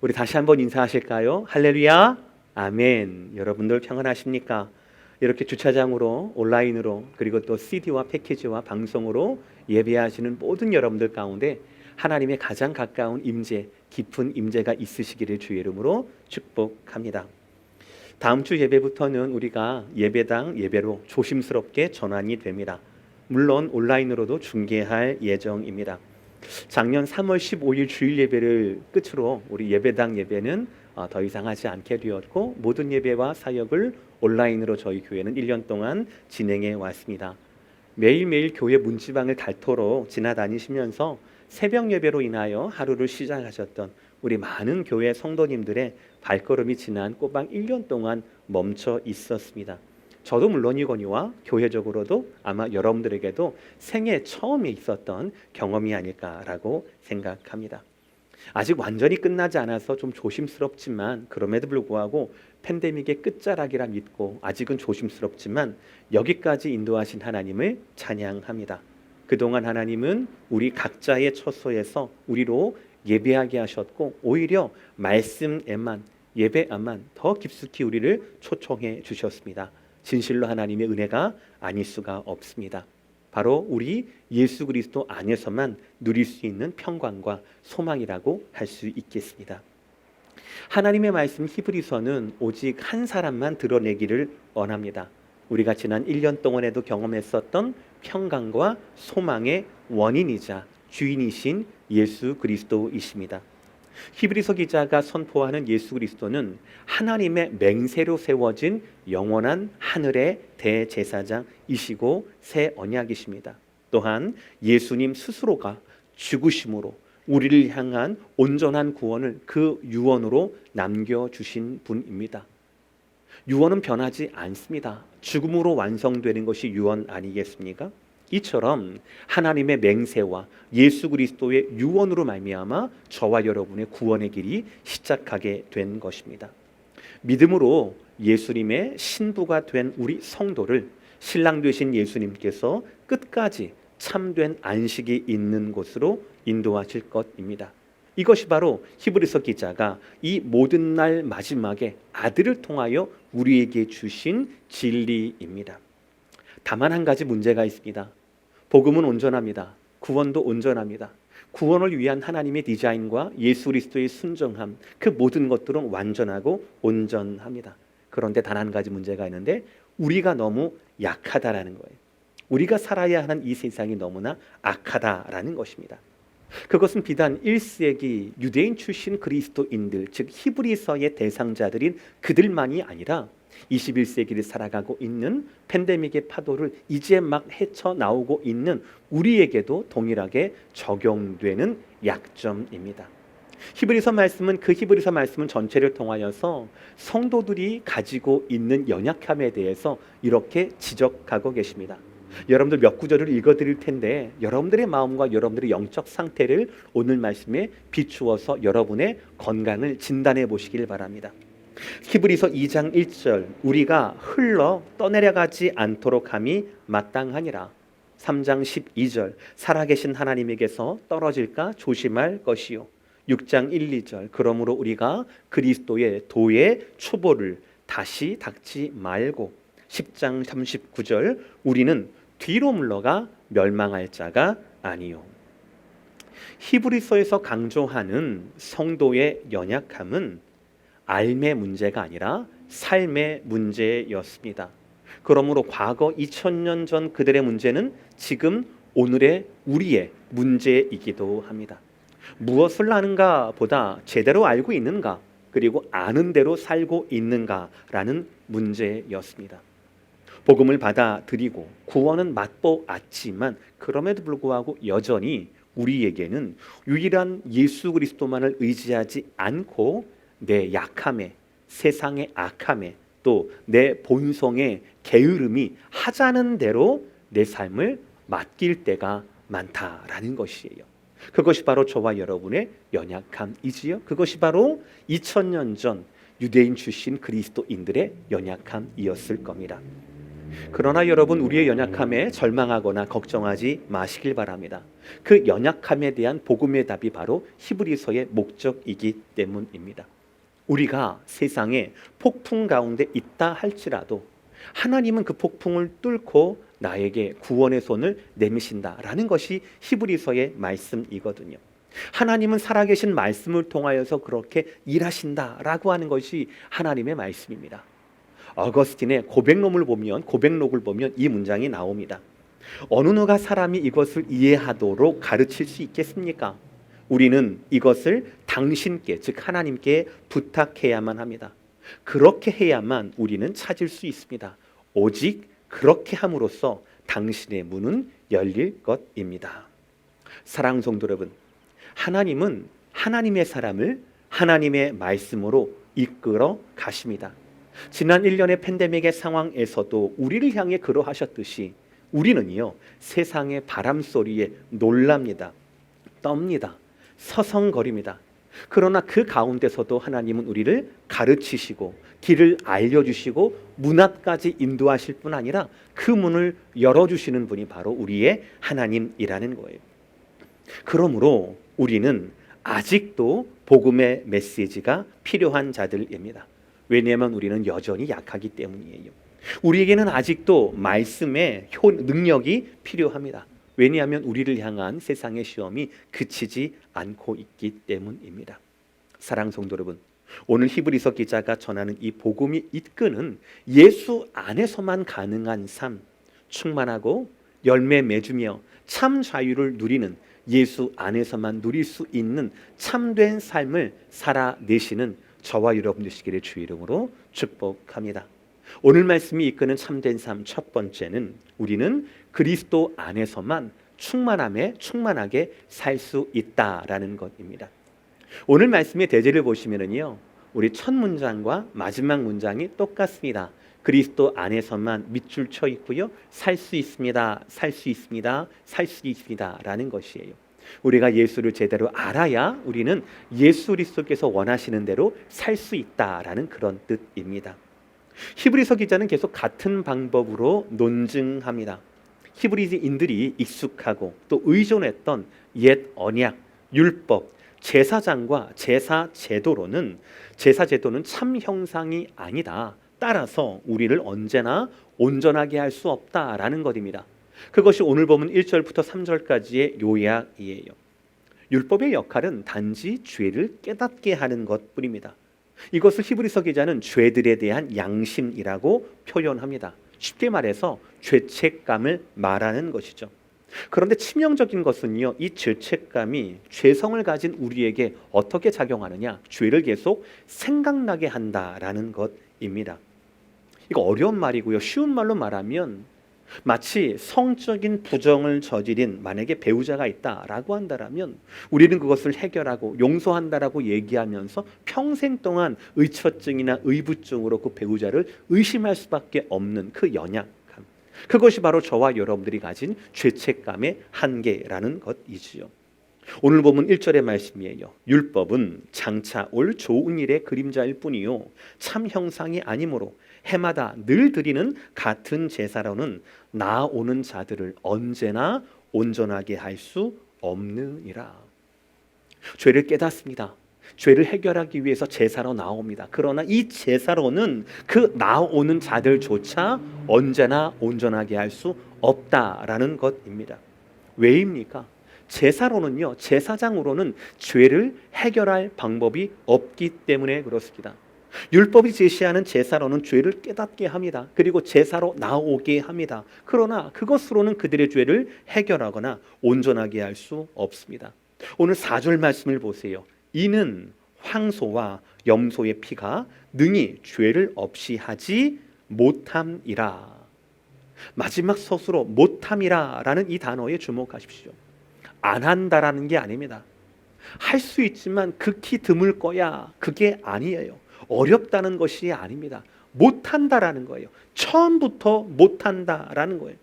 우리 다시 한번 인사하실까요? 할렐루야, 아멘. 여러분들 평안하십니까? 이렇게 주차장으로, 온라인으로, 그리고 또 CD와 패키지와 방송으로 예배하시는 모든 여러분들 가운데 하나님의 가장 가까운 임재, 깊은 임재가 있으시기를 주의 이름으로 축복합니다. 다음 주 예배부터는 우리가 예배당 예배로 조심스럽게 전환이 됩니다. 물론 온라인으로도 중계할 예정입니다. 작년 3월 15일 주일 예배를 끝으로 우리 예배당 예배는 더 이상 하지 않게 되었고, 모든 예배와 사역을 온라인으로 저희 교회는 1년 동안 진행해 왔습니다. 매일매일 교회 문지방을 닳도록 지나다니시면서 새벽 예배로 인하여 하루를 시작하셨던 우리 많은 교회 성도님들의 발걸음이 지난 꼬박 1년 동안 멈춰 있었습니다. 저도 물론이거니와 교회적으로도 아마 여러분들에게도 생애 처음에 있었던 경험이 아닐까라고 생각합니다. 아직 완전히 끝나지 않아서 좀 조심스럽지만, 그럼에도 불구하고 팬데믹의 끝자락이라 믿고 아직은 조심스럽지만 여기까지 인도하신 하나님을 찬양합니다. 그동안 하나님은 우리 각자의 처소에서 우리로 예배하게 하셨고, 오히려 말씀에만, 예배에만 더 깊숙이 우리를 초청해 주셨습니다. 진실로 하나님의 은혜가 아닐 수가 없습니다. 바로 우리 예수 그리스도 안에서만 누릴 수 있는 평강과 소망이라고 할 수 있겠습니다. 하나님의 말씀 히브리서는 오직 한 사람만 드러내기를 원합니다. 우리가 지난 1년 동안에도 경험했었던 평강과 소망의 원인이자 주인이신 예수 그리스도이십니다. 히브리서 기자가 선포하는 예수 그리스도는 하나님의 맹세로 세워진 영원한 하늘의 대제사장이시고 새 언약이십니다. 또한 예수님 스스로가 죽으심으로 우리를 향한 온전한 구원을 그 유언으로 남겨주신 분입니다. 유언은 변하지 않습니다. 죽음으로 완성되는 것이 유언 아니겠습니까? 이처럼 하나님의 맹세와 예수 그리스도의 유언으로 말미암아 저와 여러분의 구원의 길이 시작하게 된 것입니다. 믿음으로 예수님의 신부가 된 우리 성도를 신랑 되신 예수님께서 끝까지 참된 안식이 있는 곳으로 인도하실 것입니다. 이것이 바로 히브리서 기자가 이 모든 날 마지막에 아들을 통하여 우리에게 주신 진리입니다. 다만 한 가지 문제가 있습니다. 복음은 온전합니다. 구원도 온전합니다. 구원을 위한 하나님의 디자인과 예수 그리스도의 순종함, 그 모든 것들은 완전하고 온전합니다. 그런데 단 한 가지 문제가 있는데, 우리가 너무 약하다라는 거예요. 우리가 살아야 하는 이 세상이 너무나 악하다라는 것입니다. 그것은 비단 1세기 유대인 출신 그리스도인들, 즉 히브리서의 대상자들인 그들만이 아니라 21세기를 살아가고 있는 팬데믹의 파도를 이제 막 헤쳐나오고 있는 우리에게도 동일하게 적용되는 약점입니다. 히브리서 말씀은, 그 히브리서 말씀은 전체를 통하여서 성도들이 가지고 있는 연약함에 대해서 이렇게 지적하고 계십니다. 여러분들 몇 구절을 읽어드릴 텐데, 여러분들의 마음과 여러분들의 영적 상태를 오늘 말씀에 비추어서 여러분의 건강을 진단해 보시길 바랍니다. 히브리서 2장 1절, 우리가 흘러 떠내려가지 않도록 함이 마땅하니라. 3장 12절, 살아계신 하나님에게서 떨어질까 조심할 것이요. 6장 1, 2절, 그러므로 우리가 그리스도의 도의 초보를 다시 닦지 말고. 10장 39절, 우리는 뒤로 물러가 멸망할 자가 아니요. 히브리서에서 강조하는 성도의 연약함은 삶의 문제가 아니라 삶의 문제였습니다. 그러므로 과거 2000년 전 그들의 문제는 지금 오늘의 우리의 문제이기도 합니다. 무엇을 아는가 보다 제대로 알고 있는가, 그리고 아는 대로 살고 있는가라는 문제였습니다. 복음을 받아들이고 구원은 맛보았지만 그럼에도 불구하고 여전히 우리에게는 유일한 예수 그리스도만을 의지하지 않고 내 약함에, 세상의 악함에, 또 내 본성의 게으름이 하자는 대로 내 삶을 맡길 때가 많다라는 것이에요. 그것이 바로 저와 여러분의 연약함이지요. 그것이 바로 2000년 전 유대인 출신 그리스도인들의 연약함이었을 겁니다. 그러나 여러분, 우리의 연약함에 절망하거나 걱정하지 마시길 바랍니다. 그 연약함에 대한 복음의 답이 바로 히브리서의 목적이기 때문입니다. 우리가 세상에 폭풍 가운데 있다 할지라도 하나님은 그 폭풍을 뚫고 나에게 구원의 손을 내미신다라는 것이 히브리서의 말씀이거든요. 하나님은 살아계신 말씀을 통하여서 그렇게 일하신다라고 하는 것이 하나님의 말씀입니다. 어거스틴의 고백록을 보면 이 문장이 나옵니다. 어느 누가 사람이 이것을 이해하도록 가르칠 수 있겠습니까? 우리는 이것을 당신께, 즉 하나님께 부탁해야만 합니다. 그렇게 해야만 우리는 찾을 수 있습니다. 오직 그렇게 함으로써 당신의 문은 열릴 것입니다. 사랑하는 성도 여러분, 하나님은 하나님의 사람을 하나님의 말씀으로 이끌어 가십니다. 지난 1년의 팬데믹의 상황에서도 우리를 향해 그러하셨듯이 우리는요, 세상의 바람 소리에 놀랍니다. 떱니다. 서성거립니다. 그러나 그 가운데서도 하나님은 우리를 가르치시고 길을 알려주시고 문 앞까지 인도하실 뿐 아니라 그 문을 열어주시는 분이 바로 우리의 하나님이라는 거예요. 그러므로 우리는 아직도 복음의 메시지가 필요한 자들입니다. 왜냐하면 우리는 여전히 약하기 때문이에요. 우리에게는 아직도 말씀의 능력이 필요합니다. 왜냐하면 우리를 향한 세상의 시험이 그치지 않고 있기 때문입니다. 사랑하는 성도 여러분, 오늘 히브리서 기자가 전하는 이 복음이 이끄는 예수 안에서만 가능한 삶, 충만하고 열매 맺으며 참 자유를 누리는, 예수 안에서만 누릴 수 있는 참된 삶을 살아내시는 저와 여러분 되시기를 주의 이름으로 축복합니다. 오늘 말씀이 이끄는 참된 삶, 첫 번째는 우리는 그리스도 안에서만 충만하게 살 수 있다라는 것입니다. 오늘 말씀의 대제를 보시면은요, 우리 첫 문장과 마지막 문장이 똑같습니다. 그리스도 안에서만 밑줄 쳐 있고요, 살 수 있습니다, 살 수 있습니다, 살 수 있습니다라는 것이에요. 우리가 예수를 제대로 알아야 우리는 예수 그리스도께서 원하시는 대로 살 수 있다라는 그런 뜻입니다. 히브리서 기자는 계속 같은 방법으로 논증합니다. 히브리인들이 익숙하고 또 의존했던 옛 언약, 율법, 제사장과 제사 제도는 참 형상이 아니다. 따라서 우리를 언제나 온전하게 할 수 없다라는 것입니다. 그것이 오늘 보면 1절부터 3절까지의 요약이에요. 율법의 역할은 단지 죄를 깨닫게 하는 것뿐입니다. 이것을 히브리서 기자는 죄들에 대한 양심이라고 표현합니다. 쉽게 말해서 죄책감을 말하는 것이죠. 그런데 치명적인 것은요, 이 죄책감이 죄성을 가진 우리에게 어떻게 작용하느냐, 죄를 계속 생각나게 한다라는 것입니다. 이거 어려운 말이고요. 쉬운 말로 말하면 마치 성적인 부정을 저지른 만약에 배우자가 있다라고 한다면 우리는 그것을 해결하고 용서한다라고 얘기하면서 평생 동안 의처증이나 의부증으로 그 배우자를 의심할 수밖에 없는 그 연약함, 그것이 바로 저와 여러분들이 가진 죄책감의 한계라는 것이지요. 오늘 보면 1절의 말씀이에요. 율법은 장차 올 좋은 일의 그림자일 뿐이요 참 형상이 아니므로 해마다 늘 드리는 같은 제사로는 나아오는 자들을 언제나 온전하게 할 수 없느니라. 죄를 깨닫습니다. 죄를 해결하기 위해서 제사로 나옵니다. 그러나 이 제사로는 그 나오는 자들조차 언제나 온전하게 할 수 없다라는 것입니다. 왜입니까? 제사로는요, 제사장으로는 죄를 해결할 방법이 없기 때문에 그렇습니다. 율법이 제시하는 제사로는 죄를 깨닫게 합니다. 그리고 제사로 나오게 합니다. 그러나 그것으로는 그들의 죄를 해결하거나 온전하게 할 수 없습니다. 오늘 4절 말씀을 보세요. 이는 황소와 염소의 피가 능히 죄를 없이 하지 못함이라. 마지막 서술로 못함이라라는 이 단어에 주목하십시오. 안 한다라는 게 아닙니다. 할 수 있지만 극히 드물 거야, 그게 아니에요. 어렵다는 것이 아닙니다. 못한다라는 거예요. 처음부터 못한다라는 거예요.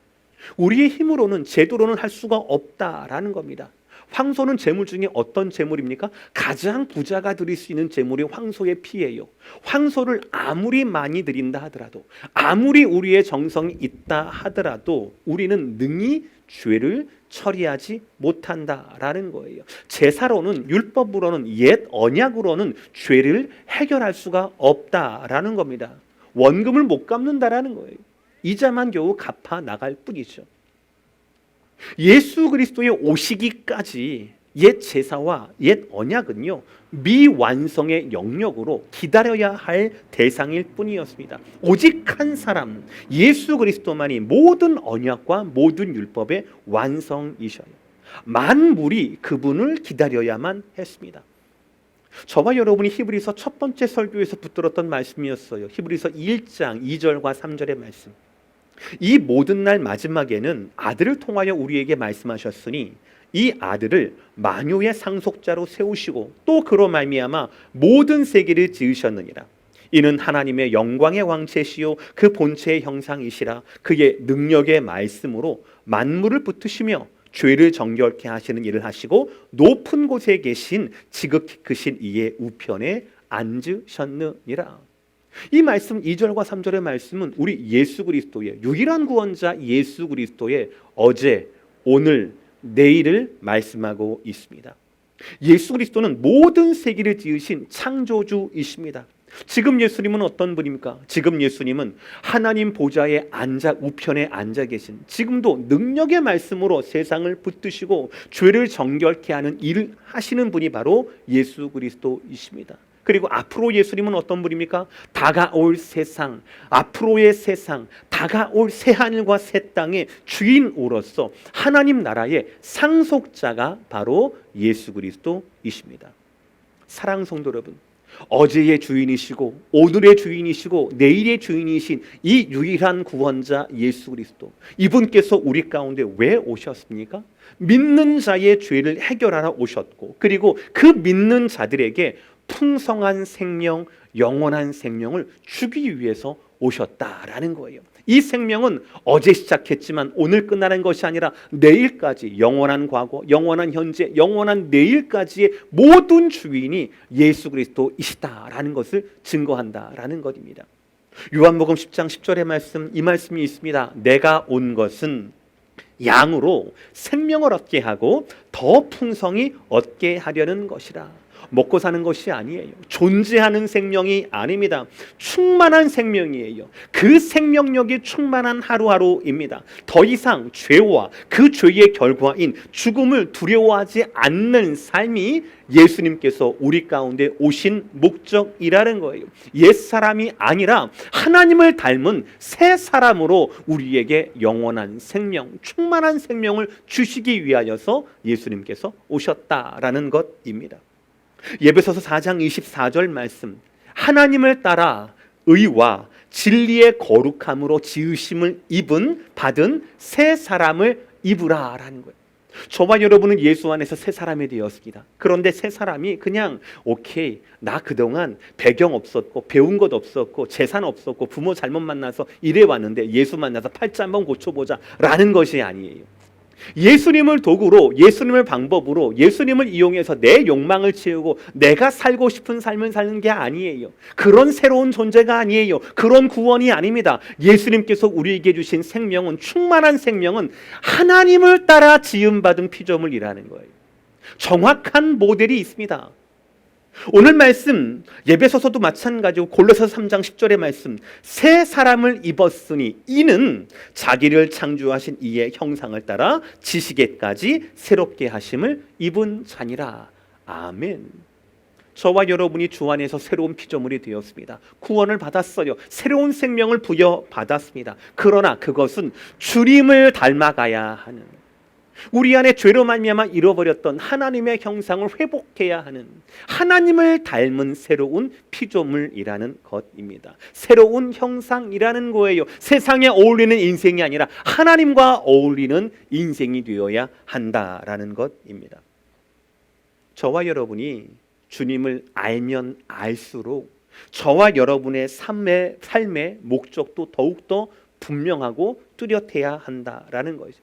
우리의 힘으로는 제도로는 할 수가 없다라는 겁니다. 황소는 재물 중에 어떤 재물입니까? 가장 부자가 드릴 수 있는 재물이 황소의 피예요. 황소를 아무리 많이 드린다 하더라도, 아무리 우리의 정성이 있다 하더라도 우리는 능히 죄를 처리하지 못한다라는 거예요. 제사로는, 율법으로는, 옛 언약으로는 죄를 해결할 수가 없다라는 겁니다. 원금을 못 갚는다라는 거예요. 이자만 겨우 갚아 나갈 뿐이죠. 예수 그리스도의 오시기까지 옛 제사와 옛 언약은요, 미완성의 영역으로 기다려야 할 대상일 뿐이었습니다. 오직 한 사람, 예수 그리스도만이 모든 언약과 모든 율법의 완성이셔요. 만물이 그분을 기다려야만 했습니다. 저와 여러분이 히브리서 첫 번째 설교에서 붙들었던 말씀이었어요. 히브리서 1장 2절과 3절의 말씀. 이 모든 날 마지막에는 아들을 통하여 우리에게 말씀하셨으니 이 아들을 만유의 상속자로 세우시고 또 그로 말미암아 모든 세계를 지으셨느니라. 이는 하나님의 영광의 왕체시요 그 본체의 형상이시라. 그의 능력의 말씀으로 만물을 붙으시며 죄를 정결케 하시는 일을 하시고 높은 곳에 계신 지극히 크신 이의 우편에 앉으셨느니라. 이 말씀 2절과 3절의 말씀은 우리 예수 그리스도의 유일한 구원자 예수 그리스도의 어제, 오늘, 내일을 말씀하고 있습니다. 예수 그리스도는 모든 세계를 지으신 창조주이십니다. 지금 예수님은 어떤 분입니까? 지금 예수님은 하나님 보좌에 우편에 앉아 계신, 지금도 능력의 말씀으로 세상을 붙드시고 죄를 정결케 하는 일을 하시는 분이 바로 예수 그리스도이십니다. 그리고 앞으로 예수님은 어떤 분입니까? 다가올 세상, 앞으로의 세상, 다가올 새하늘과 새 땅의 주인으로서 하나님 나라의 상속자가 바로 예수 그리스도이십니다. 사랑 성도 여러분, 어제의 주인이시고 오늘의 주인이시고 내일의 주인이신 이 유일한 구원자 예수 그리스도, 이분께서 우리 가운데 왜 오셨습니까? 믿는 자의 죄를 해결하러 오셨고, 그리고 그 믿는 자들에게 풍성한 생명, 영원한 생명을 주기 위해서 오셨다라는 거예요. 이 생명은 어제 시작했지만 오늘 끝나는 것이 아니라 내일까지, 영원한 과거, 영원한 현재, 영원한 내일까지의 모든 주인이 예수 그리스도이시다라는 것을 증거한다라는 것입니다. 요한복음 10장 10절의 말씀, 이 말씀이 있습니다. 내가 온 것은 양으로 생명을 얻게 하고 더 풍성히 얻게 하려는 것이라. 먹고 사는 것이 아니에요. 존재하는 생명이 아닙니다. 충만한 생명이에요. 그 생명력이 충만한 하루하루입니다. 더 이상 죄와 그 죄의 결과인 죽음을 두려워하지 않는 삶이 예수님께서 우리 가운데 오신 목적이라는 거예요. 옛사람이 아니라 하나님을 닮은 새 사람으로 우리에게 영원한 생명, 충만한 생명을 주시기 위하여서 예수님께서 오셨다라는 것입니다. 에베소서 4장 24절 말씀, 하나님을 따라 의와 진리의 거룩함으로 지으심을 받은 새 사람을 입으라라는 거예요. 저와 여러분은 예수 안에서 새 사람이 되었습니다. 그런데 새 사람이 그냥 오케이, 나 그동안 배경 없었고 배운 것 없었고 재산 없었고 부모 잘못 만나서 이래 왔는데 예수 만나서 팔자 한번 고쳐보자 라는 것이 아니에요. 예수님을 도구로, 예수님을 방법으로, 예수님을 이용해서 내 욕망을 채우고 내가 살고 싶은 삶을 사는 게 아니에요. 그런 새로운 존재가 아니에요. 그런 구원이 아닙니다. 예수님께서 우리에게 주신 생명은, 충만한 생명은 하나님을 따라 지음받은 피조물이라는 거예요. 정확한 모델이 있습니다. 오늘 말씀 에베소서도 마찬가지고 골로새서 3장 10절의 말씀, 새 사람을 입었으니 이는 자기를 창조하신 이의 형상을 따라 지식에까지 새롭게 하심을 입은 자니라. 아멘. 저와 여러분이 주 안에서 새로운 피조물이 되었습니다. 구원을 받았어요. 새로운 생명을 부여받았습니다. 그러나 그것은 주님을 닮아가야 하는, 우리 안에 죄로 말미암아 잃어버렸던 하나님의 형상을 회복해야 하는, 하나님을 닮은 새로운 피조물이라는 것입니다. 새로운 형상이라는 거예요. 세상에 어울리는 인생이 아니라 하나님과 어울리는 인생이 되어야 한다라는 것입니다. 저와 여러분이 주님을 알면 알수록 저와 여러분의 삶의 목적도 더욱더 분명하고 뚜렷해야 한다라는 거죠.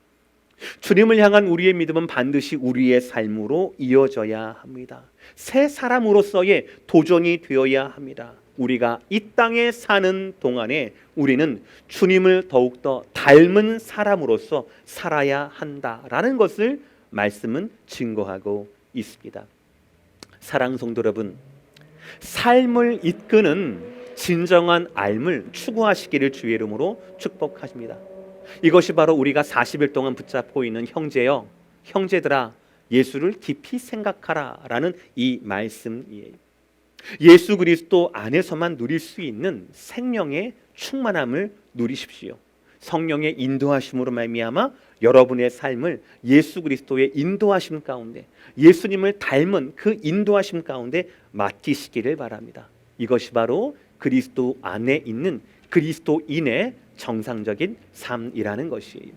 주님을 향한 우리의 믿음은 반드시 우리의 삶으로 이어져야 합니다. 새 사람으로서의 도전이 되어야 합니다. 우리가 이 땅에 사는 동안에 우리는 주님을 더욱더 닮은 사람으로서 살아야 한다라는 것을 말씀은 증거하고 있습니다. 사랑하는 성도 여러분, 삶을 이끄는 진정한 삶을 추구하시기를 주의 이름으로 축복하십니다. 이것이 바로 우리가 40일 동안 붙잡고 있는 형제여, 형제들아, 예수를 깊이 생각하라 라는 이 말씀이에요. 예수 그리스도 안에서만 누릴 수 있는 생명의 충만함을 누리십시오. 성령의 인도하심으로 말미암아 여러분의 삶을 예수 그리스도의 인도하심 가운데, 예수님을 닮은 그 인도하심 가운데 맡기시기를 바랍니다. 이것이 바로 그리스도 안에 있는 그리스도인의 정상적인 삶이라는 것이에요.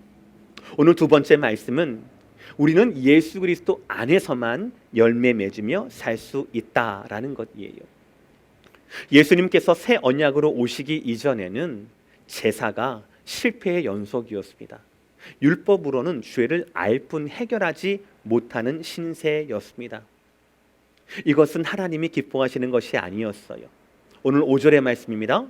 오늘 두 번째 말씀은 우리는 예수 그리스도 안에서만 열매 맺으며 살 수 있다라는 것이에요. 예수님께서 새 언약으로 오시기 이전에는 제사가 실패의 연속이었습니다. 율법으로는 죄를 알 뿐 해결하지 못하는 신세였습니다. 이것은 하나님이 기뻐하시는 것이 아니었어요. 오늘 5절의 말씀입니다.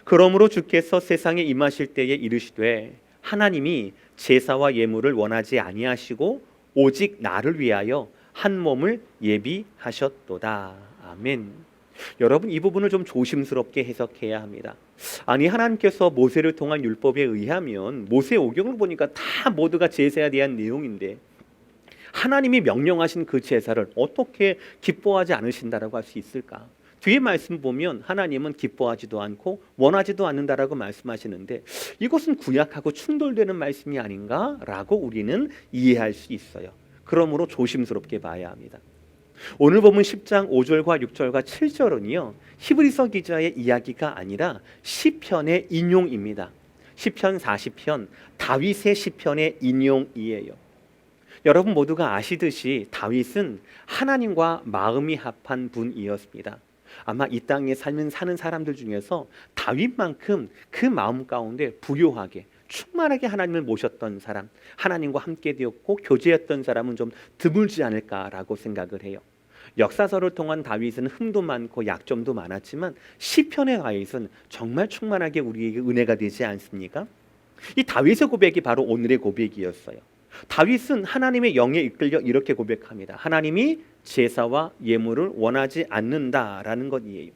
그러므로 주께서 세상에 임하실 때에 이르시되 하나님이 제사와 예물을 원하지 아니하시고 오직 나를 위하여 한 몸을 예비하셨도다. 아멘. 여러분, 이 부분을 좀 조심스럽게 해석해야 합니다. 아니, 하나님께서 모세를 통한 율법에 의하면 모세 오경을 보니까 다 모두가 제사에 대한 내용인데 하나님이 명령하신 그 제사를 어떻게 기뻐하지 않으신다라고 할 수 있을까? 뒤에 말씀 보면 하나님은 기뻐하지도 않고 원하지도 않는다라고 말씀하시는데 이것은 구약하고 충돌되는 말씀이 아닌가라고 우리는 이해할 수 있어요. 그러므로 조심스럽게 봐야 합니다. 오늘 보면 10장 5절과 6절과 7절은요 히브리서 기자의 이야기가 아니라 시편의 인용입니다. 시편 40편 다윗의 시편의 인용이에요. 여러분 모두가 아시듯이 다윗은 하나님과 마음이 합한 분이었습니다. 아마 이 땅에 사는 사람들 중에서 다윗만큼 그 마음 가운데 부요하게 충만하게 하나님을 모셨던 사람, 하나님과 함께 되었고 교제했던 사람은 좀 드물지 않을까라고 생각을 해요. 역사서를 통한 다윗은 흠도 많고 약점도 많았지만 시편의 다윗은 정말 충만하게 우리에게 은혜가 되지 않습니까? 이 다윗의 고백이 바로 오늘의 고백이었어요. 다윗은 하나님의 영에 이끌려 이렇게 고백합니다. 하나님이 제사와 예물을 원하지 않는다라는 것이에요.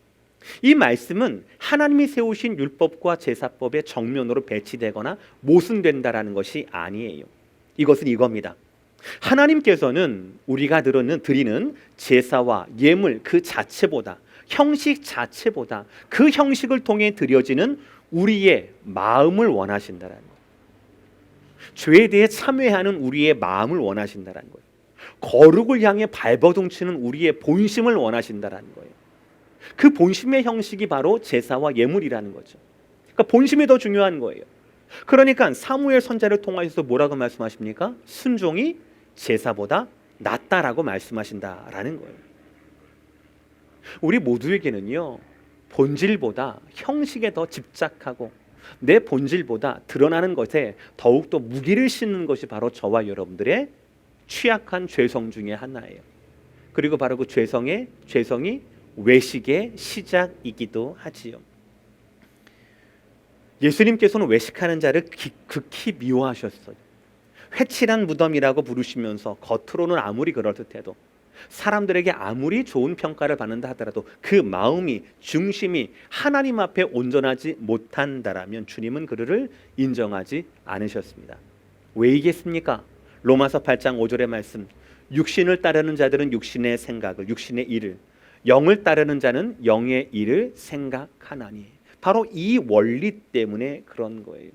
이 말씀은 하나님이 세우신 율법과 제사법의 정면으로 배치되거나 모순된다라는 것이 아니에요. 이것은 이겁니다. 하나님께서는 우리가 드리는 제사와 예물 그 자체보다, 형식 자체보다 그 형식을 통해 드려지는 우리의 마음을 원하신다라는 거예요. 죄에 대해 참회하는 우리의 마음을 원하신다라는 거예요. 거룩을 향해 발버둥치는 우리의 본심을 원하신다라는 거예요. 그 본심의 형식이 바로 제사와 예물이라는 거죠. 그러니까 본심이 더 중요한 거예요. 그러니까 사무엘 선지자를 통해서 뭐라고 말씀하십니까? 순종이 제사보다 낫다라고 말씀하신다라는 거예요. 우리 모두에게는요 본질보다 형식에 더 집착하고 내 본질보다 드러나는 것에 더욱더 무기를 싣는 것이 바로 저와 여러분들의 취약한 죄성 중에 하나예요. 그리고 바로 그 죄성이 외식의 시작이기도 하지요. 예수님께서는 외식하는 자를 극히 미워하셨어요. 회칠한 무덤이라고 부르시면서 겉으로는 아무리 그럴듯해도 사람들에게 아무리 좋은 평가를 받는다 하더라도 그 마음이 중심이 하나님 앞에 온전하지 못한다라면 주님은 그를 인정하지 않으셨습니다. 왜이겠습니까? 로마서 8장 5절의 말씀, 육신을 따르는 자들은 육신의 생각을, 육신의 일을, 영을 따르는 자는 영의 일을 생각하나니. 바로 이 원리 때문에 그런 거예요.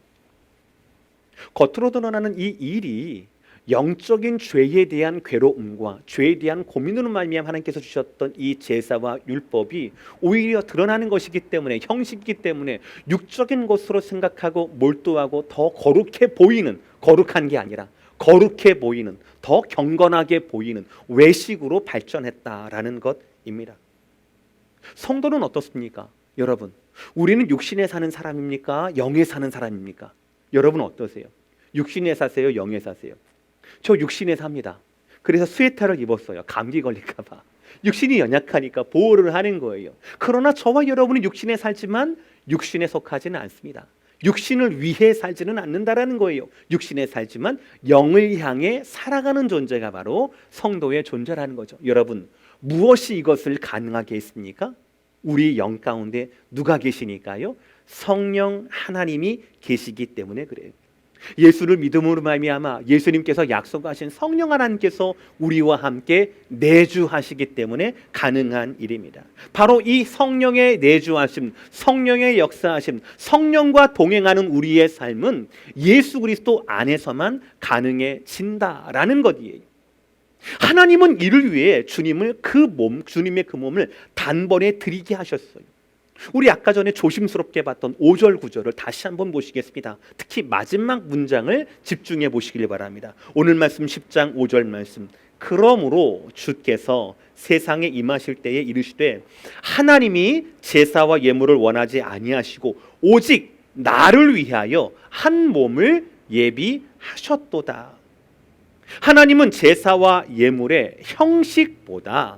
겉으로 드러나는 이 일이 영적인 죄에 대한 괴로움과 죄에 대한 고민으로 말미암아 하나님께서 주셨던 이 제사와 율법이 오히려 드러나는 것이기 때문에, 형식이기 때문에 육적인 것으로 생각하고 몰두하고 더 거룩해 보이는, 거룩한 게 아니라 거룩해 보이는, 더 경건하게 보이는 외식으로 발전했다라는 것입니다. 성도는 어떻습니까? 여러분, 우리는 육신에 사는 사람입니까? 영에 사는 사람입니까? 여러분 어떠세요? 육신에 사세요? 영에 사세요? 저 육신에 삽니다. 그래서 스웨터를 입었어요. 감기 걸릴까 봐. 육신이 연약하니까 보호를 하는 거예요. 그러나 저와 여러분은 육신에 살지만 육신에 속하지는 않습니다. 육신을 위해 살지는 않는다라는 거예요. 육신에 살지만 영을 향해 살아가는 존재가 바로 성도의 존재라는 거죠. 여러분, 무엇이 이것을 가능하게 했습니까? 우리 영 가운데 누가 계시니까요? 성령 하나님이 계시기 때문에 그래요. 예수를 믿음으로 말미암아 예수님께서 약속하신 성령 하나님께서 우리와 함께 내주하시기 때문에 가능한 일입니다. 바로 이 성령의 내주하심, 성령의 역사하심, 성령과 동행하는 우리의 삶은 예수 그리스도 안에서만 가능해진다라는 것이에요. 하나님은 이를 위해 주님의 그 몸을 단번에 드리게 하셨어요. 우리 아까 전에 조심스럽게 봤던 5절 9절을 다시 한번 보시겠습니다. 특히 마지막 문장을 집중해 보시길 바랍니다. 오늘 말씀 10장 5절 말씀. 그러므로 주께서 세상에 임하실 때에 이르시되 하나님이 제사와 예물을 원하지 아니하시고 오직 나를 위하여 한 몸을 예비하셨도다. 하나님은 제사와 예물의 형식보다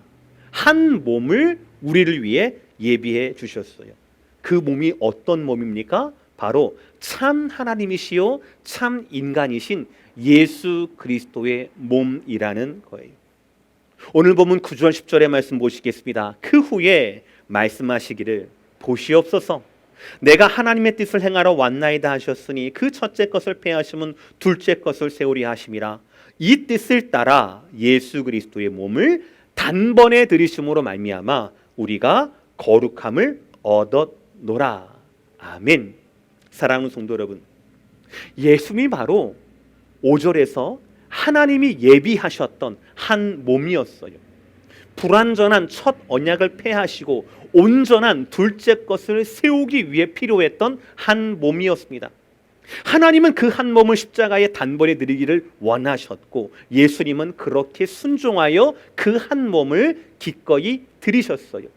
한 몸을 우리를 위해 예비해 주셨어요. 그 몸이 어떤 몸입니까? 바로 참 하나님이시요 참 인간이신 예수 그리스도의 몸이라는 거예요. 오늘 보면 9절 10절의 말씀 보시겠습니다. 그 후에 말씀하시기를 보시옵소서 내가 하나님의 뜻을 행하러 왔나이다 하셨으니 그 첫째 것을 폐하시면 둘째 것을 세우리 하심이라. 이 뜻을 따라 예수 그리스도의 몸을 단번에 들이심으로 말미암아 우리가 거룩함을 얻었노라. 아멘. 사랑하는 성도 여러분, 예수님이 바로 5절에서 하나님이 예비하셨던 한 몸이었어요. 불완전한 첫 언약을 폐하시고 온전한 둘째 것을 세우기 위해 필요했던 한 몸이었습니다. 하나님은 그 한 몸을 십자가에 단번에 드리기를 원하셨고 예수님은 그렇게 순종하여 그 한 몸을 기꺼이 드리셨어요.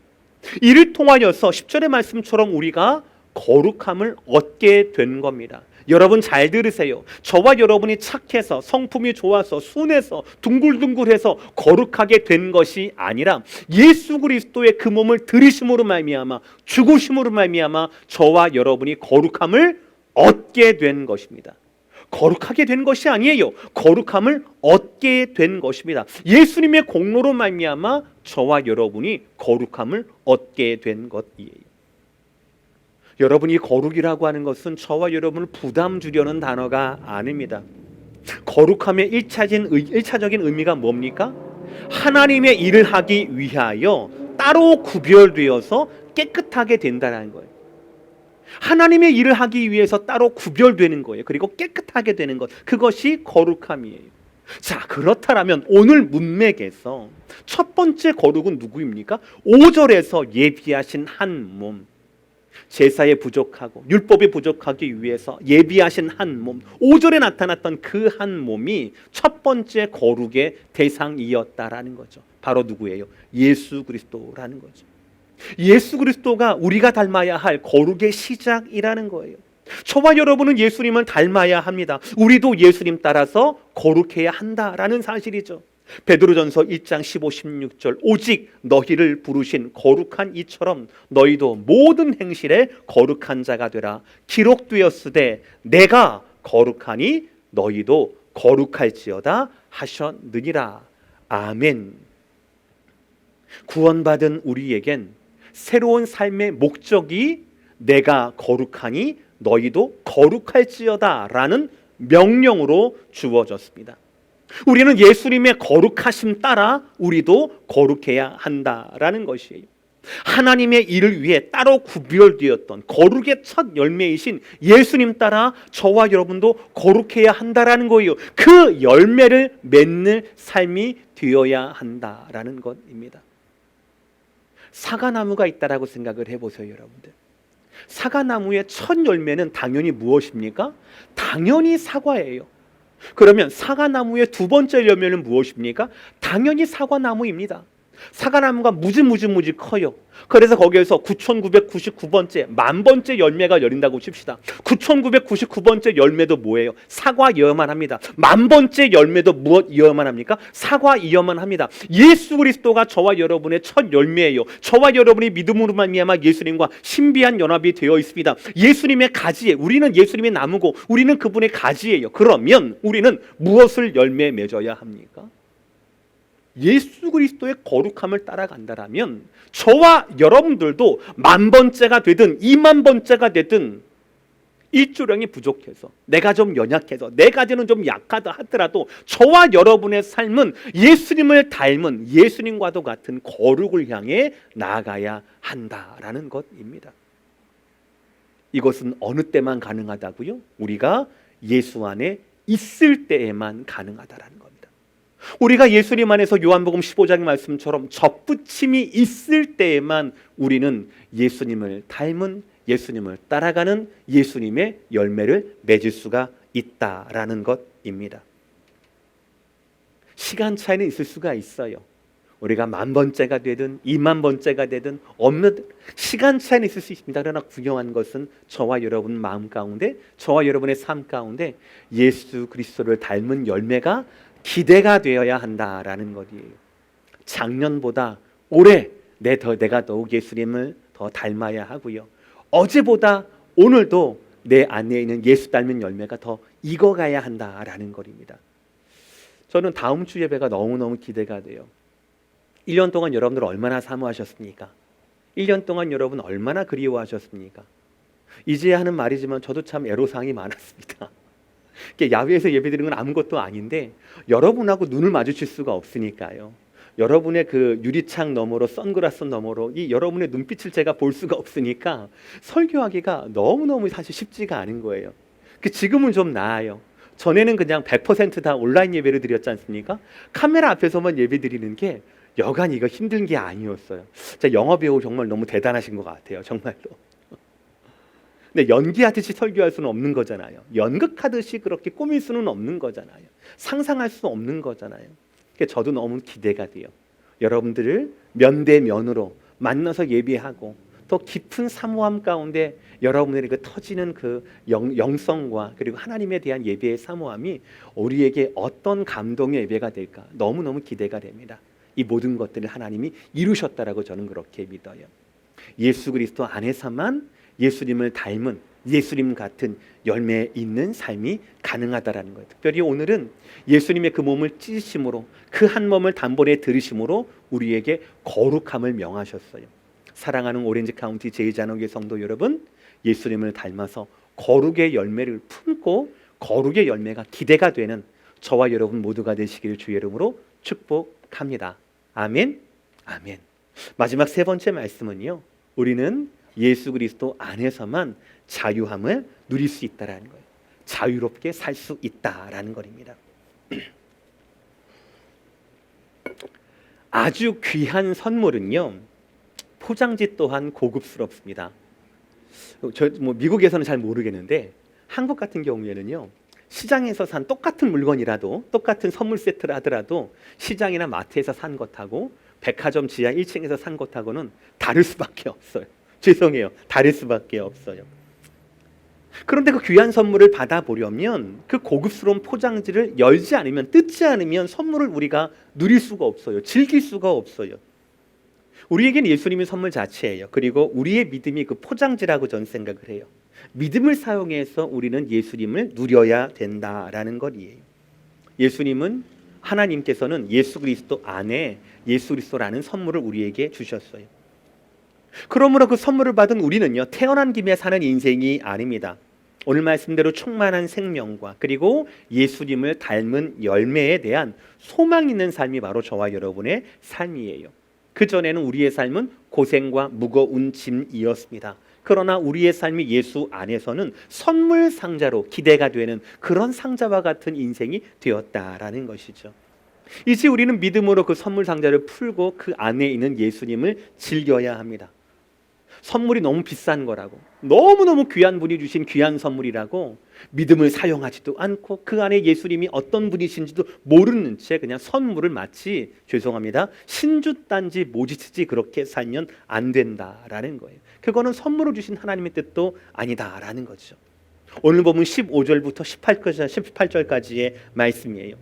이를 통하여서 10절의 말씀처럼 우리가 거룩함을 얻게 된 겁니다. 여러분 잘 들으세요. 저와 여러분이 착해서 성품이 좋아서 순해서 둥글둥글해서 거룩하게 된 것이 아니라 예수 그리스도의 그 몸을 들이심으로 말미암아 죽으심으로 말미암아 저와 여러분이 거룩함을 얻게 된 것입니다. 거룩하게 된 것이 아니에요. 거룩함을 얻게 된 것입니다. 예수님의 공로로 말미암아 저와 여러분이 거룩함을 얻게 된 것이에요. 여러분이 거룩이라고 하는 것은 저와 여러분을 부담 주려는 단어가 아닙니다. 거룩함의 1차적인 의미가 뭡니까? 하나님의 일을 하기 위하여 따로 구별되어서 깨끗하게 된다는 거예요. 하나님의 일을 하기 위해서 따로 구별되는 거예요. 그리고 깨끗하게 되는 것, 그것이 거룩함이에요. 자, 그렇다면 오늘 문맥에서 첫 번째 거룩은 누구입니까? 5절에서 예비하신 한 몸, 제사에 부족하고 율법에 부족하기 위해서 예비하신 한 몸, 5절에 나타났던 그 한 몸이 첫 번째 거룩의 대상이었다라는 거죠. 바로 누구예요? 예수 그리스도라는 거죠. 예수 그리스도가 우리가 닮아야 할 거룩의 시작이라는 거예요. 저와 여러분은 예수님을 닮아야 합니다. 우리도 예수님 따라서 거룩해야 한다라는 사실이죠. 베드로전서 1장 15, 16절 오직 너희를 부르신 거룩한 이처럼 너희도 모든 행실에 거룩한 자가 되라. 기록되었으되 내가 거룩하니 너희도 거룩할지어다 하셨느니라. 아멘. 구원받은 우리에겐 새로운 삶의 목적이 내가 거룩하니 너희도 거룩할지어다 라는 명령으로 주어졌습니다. 우리는 예수님의 거룩하심 따라 우리도 거룩해야 한다라는 것이에요. 하나님의 일을 위해 따로 구별되었던 거룩의 첫 열매이신 예수님 따라 저와 여러분도 거룩해야 한다라는 거예요. 그 열매를 맺는 삶이 되어야 한다라는 것입니다. 사과나무가 있다라고 생각을 해보세요, 여러분들. 사과나무의 첫 열매는 당연히 무엇입니까? 당연히 사과예요. 그러면 사과나무의 두 번째 열매는 무엇입니까? 당연히 사과나무입니다. 사과나무가 무지 커요. 그래서 거기에서 9,999번째, 10,000번째 열매가 열린다고 칩시다. 9,999번째 열매도 뭐예요? 사과이어야만 합니다. 10,000번째 열매도 무엇이어야만 합니까? 사과이어야만 합니다. 예수 그리스도가 저와 여러분의 첫 열매예요. 저와 여러분이 믿음으로 말미암아 예수님과 신비한 연합이 되어 있습니다. 예수님의 가지에, 우리는 예수님의 나무고 우리는 그분의 가지예요. 그러면 우리는 무엇을 열매 맺어야 합니까? 예수 그리스도의 거룩함을 따라간다라면 저와 여러분들도 10,000번째가 되든 20,000번째가 되든 일조량이 부족해서, 내가 좀 연약해서, 내 가지는 좀 약하다 하더라도 저와 여러분의 삶은 예수님을 닮은, 예수님과도 같은 거룩을 향해 나아가야 한다라는 것입니다. 이것은 어느 때만 가능하다고요? 우리가 예수 안에 있을 때에만 가능하다라는 겁니다. 우리가 예수님 안에서 요한복음 15장 말씀처럼 접붙임이 있을 때에만 우리는 예수님을 닮은, 예수님을 따라가는 예수님의 열매를 맺을 수가 있다라는 것입니다. 시간 차이는 있을 수가 있어요. 우리가 10,000번째가 되든 20,000번째가 되든 없는 시간 차이는 있을 수 있습니다. 그러나 중요한 것은 저와 여러분 마음 가운데, 저와 여러분의 삶 가운데 예수 그리스도를 닮은 열매가 기대가 되어야 한다라는 것이에요. 작년보다 올해 내가 더욱 예수님을 더 닮아야 하고요. 어제보다 오늘도 내 안에 있는 예수 닮은 열매가 더 익어가야 한다라는 것입니다. 저는 다음 주 예배가 너무너무 기대가 돼요. 1년 동안 여러분들 얼마나 사모하셨습니까? 1년 동안 여러분 얼마나 그리워하셨습니까? 이제야 하는 말이지만 저도 참 애로사항이 많았습니다. 야외에서 예배드리는 건 아무것도 아닌데 여러분하고 눈을 마주칠 수가 없으니까요. 여러분의 그 유리창 너머로, 선글라스 너머로 이 여러분의 눈빛을 제가 볼 수가 없으니까 설교하기가 너무너무 사실 쉽지가 않은 거예요. 지금은 좀 나아요. 전에는 그냥 100% 다 온라인 예배를 드렸지 않습니까? 카메라 앞에서만 예배 드리는 게 여간 이거 힘든 게 아니었어요. 진짜 영화배우 정말 너무 대단하신 것 같아요. 정말로. 근데 연기하듯이 설교할 수는 없는 거잖아요. 연극하듯이 그렇게 꾸밀 수는 없는 거잖아요. 상상할 수 없는 거잖아요. 저도 너무 기대가 돼요. 여러분들을 면대면으로 만나서 예배하고 더 깊은 사모함 가운데 여러분들의 그 터지는 그 영성과 그리고 하나님에 대한 예배의 사모함이 우리에게 어떤 감동의 예배가 될까 너무너무 기대가 됩니다. 이 모든 것들을 하나님이 이루셨다라고 저는 그렇게 믿어요. 예수 그리스도 안에서만 예수님을 닮은, 예수님 같은 열매 있는 삶이 가능하다라는 거예요. 특별히 오늘은 예수님의 그 몸을 찢으심으로, 그 한 몸을 단번에 들으심으로 우리에게 거룩함을 명하셨어요. 사랑하는 오렌지 카운티 제2잔혹의 성도 여러분, 예수님을 닮아서 거룩의 열매를 품고 거룩의 열매가 기대가 되는 저와 여러분 모두가 되시기를 주의 이름으로 축복합니다. 아멘. 아멘. 마지막 세 번째 말씀은요, 우리는 예수 그리스도 안에서만 자유함을 누릴 수 있다라는 거예요. 자유롭게 살 수 있다라는 것입니다. 아주 귀한 선물은요, 포장지 또한 고급스럽습니다. 미국에서는 잘 모르겠는데 한국 같은 경우에는요, 시장에서 산 똑같은 물건이라도, 똑같은 선물 세트를 하더라도 시장이나 마트에서 산 것하고 백화점 지하 1층에서 산 것하고는 다를 수밖에 없어요. 죄송해요. 다를 수밖에 없어요. 그런데 그 귀한 선물을 받아보려면 그 고급스러운 포장지를 열지 않으면, 뜯지 않으면 선물을 우리가 누릴 수가 없어요. 즐길 수가 없어요. 우리에게는 예수님이 선물 자체예요. 그리고 우리의 믿음이 그 포장지라고 저는 생각을 해요. 믿음을 사용해서 우리는 예수님을 누려야 된다라는 것이에요. 예수님은, 하나님께서는 예수 그리스도 안에 예수 그리스도라는 선물을 우리에게 주셨어요. 그러므로 그 선물을 받은 우리는요, 태어난 김에 사는 인생이 아닙니다. 오늘 말씀대로 충만한 생명과 그리고 예수님을 닮은 열매에 대한 소망 있는 삶이 바로 저와 여러분의 삶이에요. 그전에는 우리의 삶은 고생과 무거운 짐이었습니다. 그러나 우리의 삶이 예수 안에서는 선물 상자로 기대가 되는 그런 상자와 같은 인생이 되었다라는 것이죠. 이제 우리는 믿음으로 그 선물 상자를 풀고 그 안에 있는 예수님을 즐겨야 합니다. 선물이 너무 비싼 거라고, 너무너무 귀한 분이 주신 귀한 선물이라고 믿음을 사용하지도 않고 그 안에 예수님이 어떤 분이신지도 모르는 채 그냥 선물을 마치, 죄송합니다, 신주단지 모지치지 그렇게 살면 안 된다라는 거예요. 그거는 선물을 주신 하나님의 뜻도 아니다라는 거죠. 오늘 보면 15절부터 18절까지의 말씀이에요.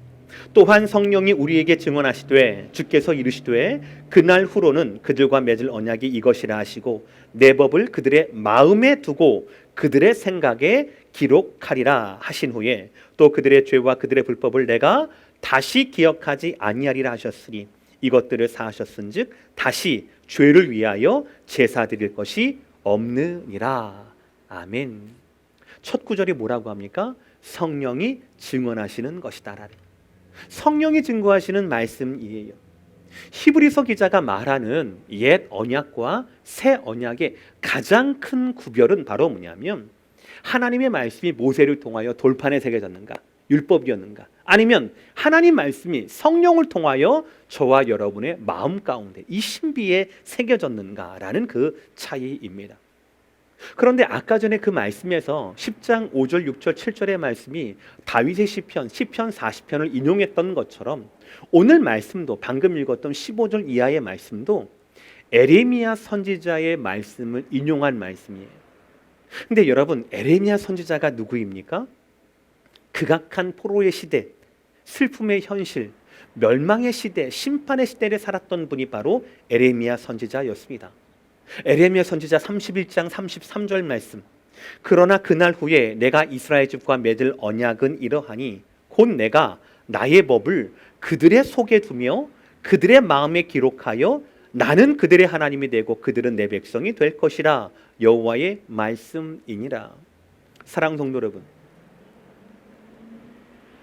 또한 성령이 우리에게 증언하시되 주께서 이르시되 그날 후로는 그들과 맺을 언약이 이것이라 하시고 내 법을 그들의 마음에 두고 그들의 생각에 기록하리라 하신 후에 또 그들의 죄와 그들의 불법을 내가 다시 기억하지 아니하리라 하셨으니 이것들을 사하셨은즉 다시 죄를 위하여 제사 드릴 것이 없느니라. 아멘. 첫 구절이 뭐라고 합니까? 성령이 증언하시는 것이다라는, 성령이 증거하시는 말씀이에요. 히브리서 기자가 말하는 옛 언약과 새 언약의 가장 큰 구별은 바로 뭐냐면, 하나님의 말씀이 모세를 통하여 돌판에 새겨졌는가, 율법이었는가, 아니면 하나님 말씀이 성령을 통하여 저와 여러분의 마음 가운데 이 신비에 새겨졌는가라는 그 차이입니다. 그런데 아까 전에 그 말씀에서 10장 5절, 6절, 7절의 말씀이 다윗의 시편 40편을 인용했던 것처럼 오늘 말씀도, 방금 읽었던 15절 이하의 말씀도 에레미야 선지자의 말씀을 인용한 말씀이에요. 근데 여러분, 에레미야 선지자가 누구입니까? 극악한 포로의 시대, 슬픔의 현실, 멸망의 시대, 심판의 시대를 살았던 분이 바로 에레미야 선지자였습니다. 에레미야 선지자 31장 33절 말씀, 그러나 그날 후에 내가 이스라엘 집과 맺을 언약은 이러하니 곧 내가 나의 법을 그들의 속에 두며 그들의 마음에 기록하여 나는 그들의 하나님이 되고 그들은 내 백성이 될 것이라 여호와의 말씀이니라. 사랑하는 성도 여러분,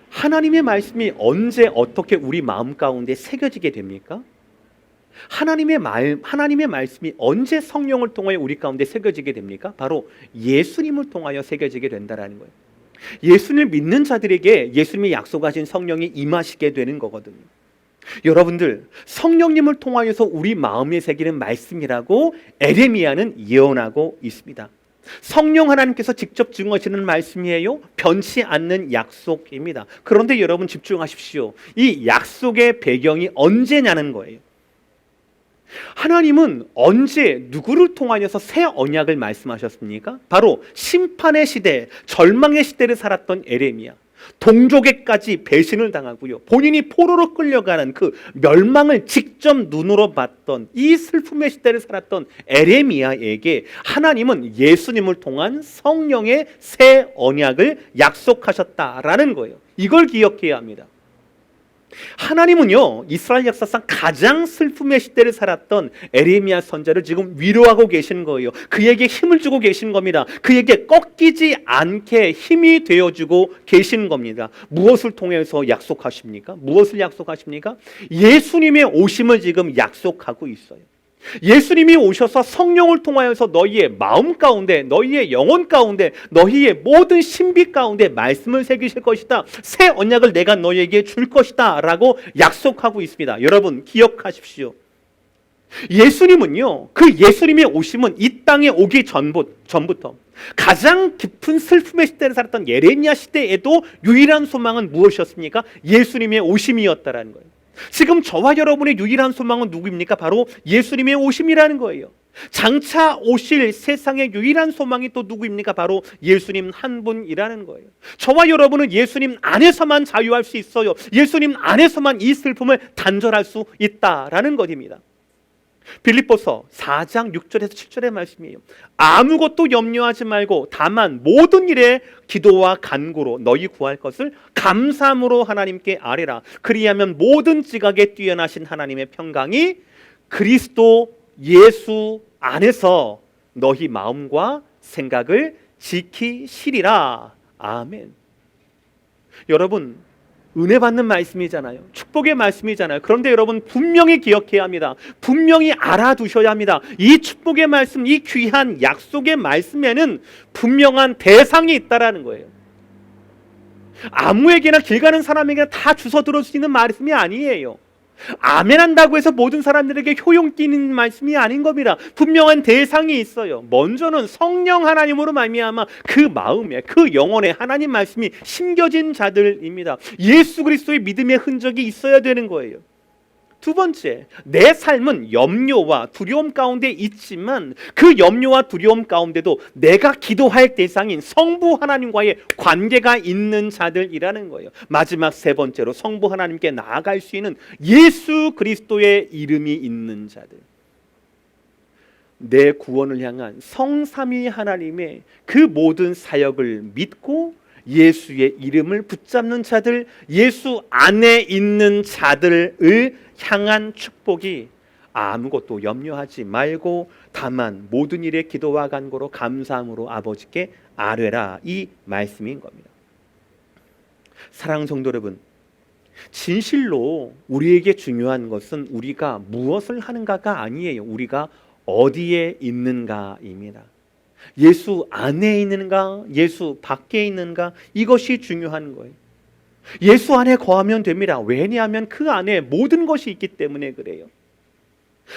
하나님의 말씀이 언제 어떻게 우리 마음 가운데 새겨지게 됩니까? 하나님의 말씀이 언제 성령을 통하여 우리 가운데 새겨지게 됩니까? 바로 예수님을 통하여 새겨지게 된다라는 거예요. 예수님을 믿는 자들에게 예수님이 약속하신 성령이 임하시게 되는 거거든요. 여러분들, 성령님을 통하여서 우리 마음에 새기는 말씀이라고 에레미야는 예언하고 있습니다. 성령 하나님께서 직접 증언하시는 말씀이에요. 변치 않는 약속입니다. 그런데 여러분 집중하십시오. 이 약속의 배경이 언제냐는 거예요. 하나님은 언제 누구를 통하여서 새 언약을 말씀하셨습니까? 바로 심판의 시대, 절망의 시대를 살았던 에레미야, 동족에까지 배신을 당하고요, 본인이 포로로 끌려가는 그 멸망을 직접 눈으로 봤던 이 슬픔의 시대를 살았던 에레미야에게 하나님은 예수님을 통한 성령의 새 언약을 약속하셨다라는 거예요. 이걸 기억해야 합니다. 하나님은요, 이스라엘 역사상 가장 슬픔의 시대를 살았던 에레미야 선지자를 지금 위로하고 계신 거예요. 그에게 힘을 주고 계신 겁니다. 그에게 꺾이지 않게 힘이 되어주고 계신 겁니다. 무엇을 통해서 약속하십니까? 무엇을 약속하십니까? 예수님의 오심을 지금 약속하고 있어요. 예수님이 오셔서 성령을 통하여서 너희의 마음 가운데, 너희의 영혼 가운데, 너희의 모든 신비 가운데 말씀을 새기실 것이다. 새 언약을 내가 너희에게 줄 것이다 라고 약속하고 있습니다. 여러분 기억하십시오. 예수님은요, 그 예수님의 오심은 이 땅에 오기 전부터 가장 깊은 슬픔의 시대를 살았던 예레미야 시대에도 유일한 소망은 무엇이었습니까? 예수님의 오심이었다라는 거예요. 지금 저와 여러분의 유일한 소망은 누구입니까? 바로 예수님의 오심이라는 거예요. 장차 오실 세상의 유일한 소망이 또 누구입니까? 바로 예수님 한 분이라는 거예요. 저와 여러분은 예수님 안에서만 자유할 수 있어요. 예수님 안에서만 이 슬픔을 단절할 수 있다라는 것입니다. 빌립보서 4장 6절에서 7절의 말씀이에요. 아무것도 염려하지 말고 다만 모든 일에 기도와 간구로 너희 구할 것을 감사함으로 하나님께 아뢰라. 그리하면 모든 지각에 뛰어나신 하나님의 평강이 그리스도 예수 안에서 너희 마음과 생각을 지키시리라. 아멘. 여러분, 은혜 받는 말씀이잖아요. 축복의 말씀이잖아요. 그런데 여러분 분명히 기억해야 합니다. 분명히 알아두셔야 합니다. 이 축복의 말씀, 이 귀한 약속의 말씀에는 분명한 대상이 있다라는 거예요. 아무에게나 길 가는 사람에게나 다 주워 들을 수 있는 말씀이 아니에요. 아멘 한다고 해서 모든 사람들에게 효용 끼는 말씀이 아닌 겁니다. 분명한 대상이 있어요. 먼저는 성령 하나님으로 말미암아 그 마음에, 그 영혼에 하나님 말씀이 심겨진 자들입니다. 예수 그리스도의 믿음의 흔적이 있어야 되는 거예요. 두 번째, 내 삶은 염려와 두려움 가운데 있지만 그 염려와 두려움 가운데도 내가 기도할 대상인 성부 하나님과의 관계가 있는 자들이라는 거예요. 마지막 세 번째로 성부 하나님께 나아갈 수 있는 예수 그리스도의 이름이 있는 자들. 내 구원을 향한 성삼위 하나님의 그 모든 사역을 믿고 예수의 이름을 붙잡는 자들, 예수 안에 있는 자들을 향한 축복이 아무것도 염려하지 말고 다만 모든 일에 기도와 간구로 감사함으로 아버지께 아뢰라, 이 말씀인 겁니다. 사랑하는 성도 여러분, 진실로 우리에게 중요한 것은 우리가 무엇을 하는가가 아니에요. 우리가 어디에 있는가입니다. 예수 안에 있는가, 예수 밖에 있는가, 이것이 중요한 거예요. 예수 안에 거하면 됩니다. 왜냐하면 그 안에 모든 것이 있기 때문에 그래요.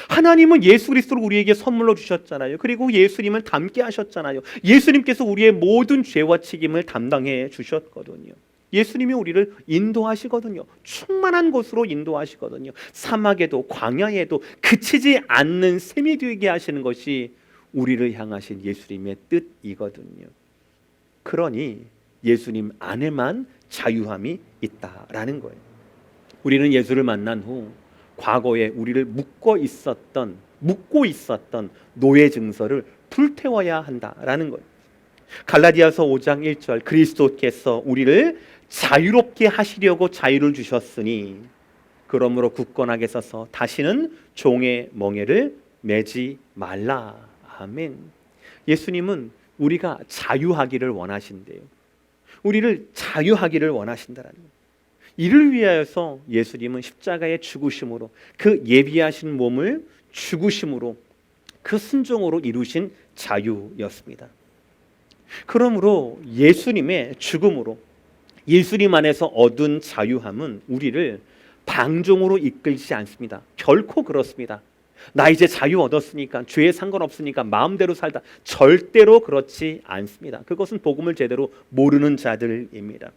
하나님은 예수 그리스도를 우리에게 선물로 주셨잖아요. 그리고 예수님을 닮게 하셨잖아요. 예수님께서 우리의 모든 죄와 책임을 담당해 주셨거든요. 예수님이 우리를 인도하시거든요. 충만한 곳으로 인도하시거든요. 사막에도 광야에도 그치지 않는 샘이 되게 하시는 것이 우리를 향하신 예수님의 뜻이거든요. 그러니 예수님 안에만 자유함이 있다라는 거예요. 우리는 예수를 만난 후 과거에 우리를 묶고 있었던 노예 증서를 불태워야 한다라는 거예요. 갈라디아서 5장 1절, 그리스도께서 우리를 자유롭게 하시려고 자유를 주셨으니 그러므로 굳건하게 서서 다시는 종의 멍에를 매지 말라. 아멘. 예수님은 우리가 자유하기를 원하신대요. 우리를 자유하기를 원하신다라는 거예요. 이를 위하여서 예수님은 십자가의 죽으심으로, 그 예비하신 몸을 죽으심으로, 그 순종으로 이루신 자유였습니다. 그러므로 예수님의 죽음으로, 예수님 안에서 얻은 자유함은 우리를 방종으로 이끌지 않습니다. 결코 그렇습니다. 나 이제 자유 얻었으니까, 죄에 상관없으니까 마음대로 살다, 절대로 그렇지 않습니다. 그것은 복음을 제대로 모르는 자들입니다.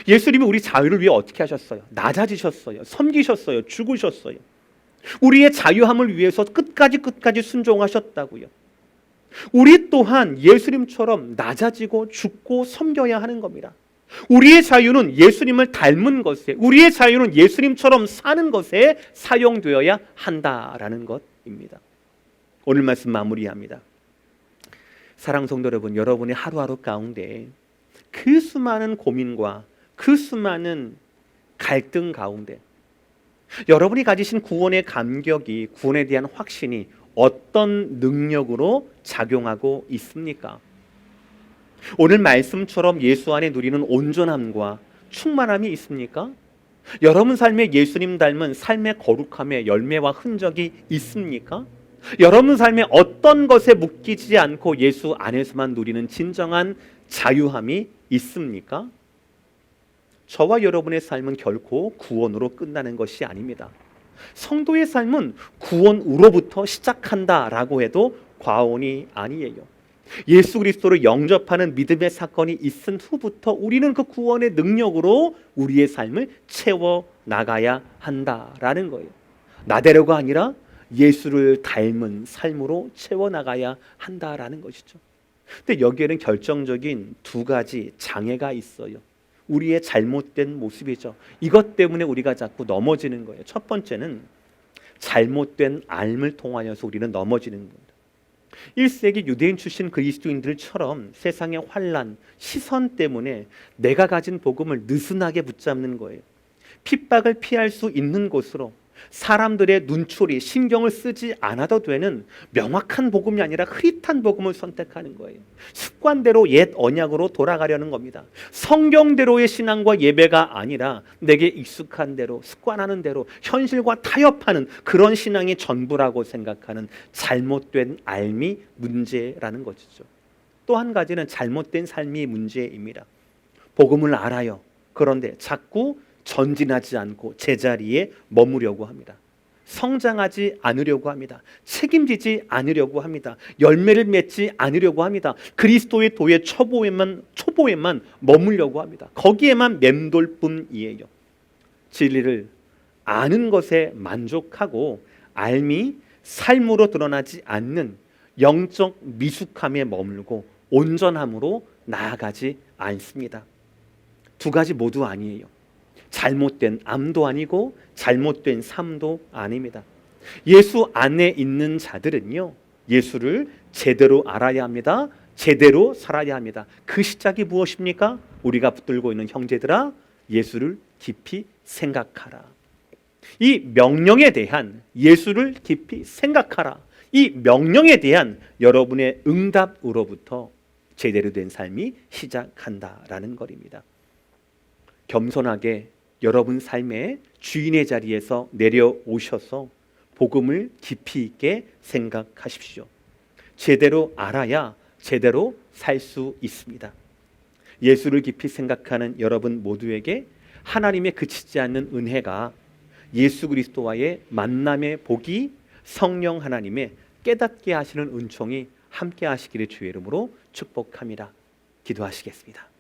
예수님이 우리 자유를 위해 어떻게 하셨어요? 낮아지셨어요. 섬기셨어요. 죽으셨어요. 우리의 자유함을 위해서 끝까지 순종하셨다고요. 우리 또한 예수님처럼 낮아지고 죽고 섬겨야 하는 겁니다. 우리의 자유는 예수님을 닮은 것에, 우리의 자유는 예수님처럼 사는 것에 사용되어야 한다라는 것입니다. 오늘 말씀 마무리합니다. 사랑하는 성도 여러분, 여러분의 하루하루 가운데 그 수많은 고민과 그 수많은 갈등 가운데 여러분이 가지신 구원의 감격이, 구원에 대한 확신이 어떤 능력으로 작용하고 있습니까? 오늘 말씀처럼 예수 안에 누리는 온전함과 충만함이 있습니까? 여러분 삶에 예수님 닮은 삶의 거룩함의 열매와 흔적이 있습니까? 여러분 삶에 어떤 것에 묶이지 않고 예수 안에서만 누리는 진정한 자유함이 있습니까? 저와 여러분의 삶은 결코 구원으로 끝나는 것이 아닙니다. 성도의 삶은 구원으로부터 시작한다라고 해도 과언이 아니에요. 예수 그리스도를 영접하는 믿음의 사건이 있은 후부터 우리는 그 구원의 능력으로 우리의 삶을 채워 나가야 한다라는 거예요. 나대로가 아니라 예수를 닮은 삶으로 채워 나가야 한다라는 것이죠. 근데 여기에는 결정적인 두 가지 장애가 있어요. 우리의 잘못된 모습이죠. 이것 때문에 우리가 자꾸 넘어지는 거예요. 첫 번째는 잘못된 알을 통하여서 우리는 넘어지는 겁니다. 1세기 유대인 출신 그리스도인들처럼 세상의 환난, 시선 때문에 내가 가진 복음을 느슨하게 붙잡는 거예요. 핍박을 피할 수 있는 곳으로, 사람들의 눈초리, 신경을 쓰지 않아도 되는 명확한 복음이 아니라 흐릿한 복음을 선택하는 거예요. 습관대로 옛 언약으로 돌아가려는 겁니다. 성경대로의 신앙과 예배가 아니라 내게 익숙한 대로, 습관하는 대로 현실과 타협하는 그런 신앙이 전부라고 생각하는 잘못된 삶이 문제라는 것이죠. 또 한 가지는 잘못된 삶이 문제입니다. 복음을 알아요. 그런데 자꾸 전진하지 않고 제자리에 머무려고 합니다. 성장하지 않으려고 합니다. 책임지지 않으려고 합니다. 열매를 맺지 않으려고 합니다. 그리스도의 도의 초보에만 머물려고 합니다. 거기에만 맴돌 뿐이에요. 진리를 아는 것에 만족하고 삶이 삶으로 드러나지 않는 영적 미숙함에 머물고 온전함으로 나아가지 않습니다. 두 가지 모두 아니에요. 잘못된 암도 아니고 잘못된 삶도 아닙니다. 예수 안에 있는 자들은요, 예수를 제대로 알아야 합니다. 제대로 살아야 합니다. 그 시작이 무엇입니까? 우리가 붙들고 있는 형제들아, 예수를 깊이 생각하라. 이 명령에 대한, 예수를 깊이 생각하라, 이 명령에 대한 여러분의 응답으로부터 제대로 된 삶이 시작한다라는 것입니다. 겸손하게 여러분 삶의 주인의 자리에서 내려오셔서 복음을 깊이 있게 생각하십시오. 제대로 알아야 제대로 살 수 있습니다. 예수를 깊이 생각하는 여러분 모두에게 하나님의 그치지 않는 은혜가, 예수 그리스도와의 만남의 복이, 성령 하나님의 깨닫게 하시는 은총이 함께 하시기를 주의 이름으로 축복합니다. 기도하시겠습니다.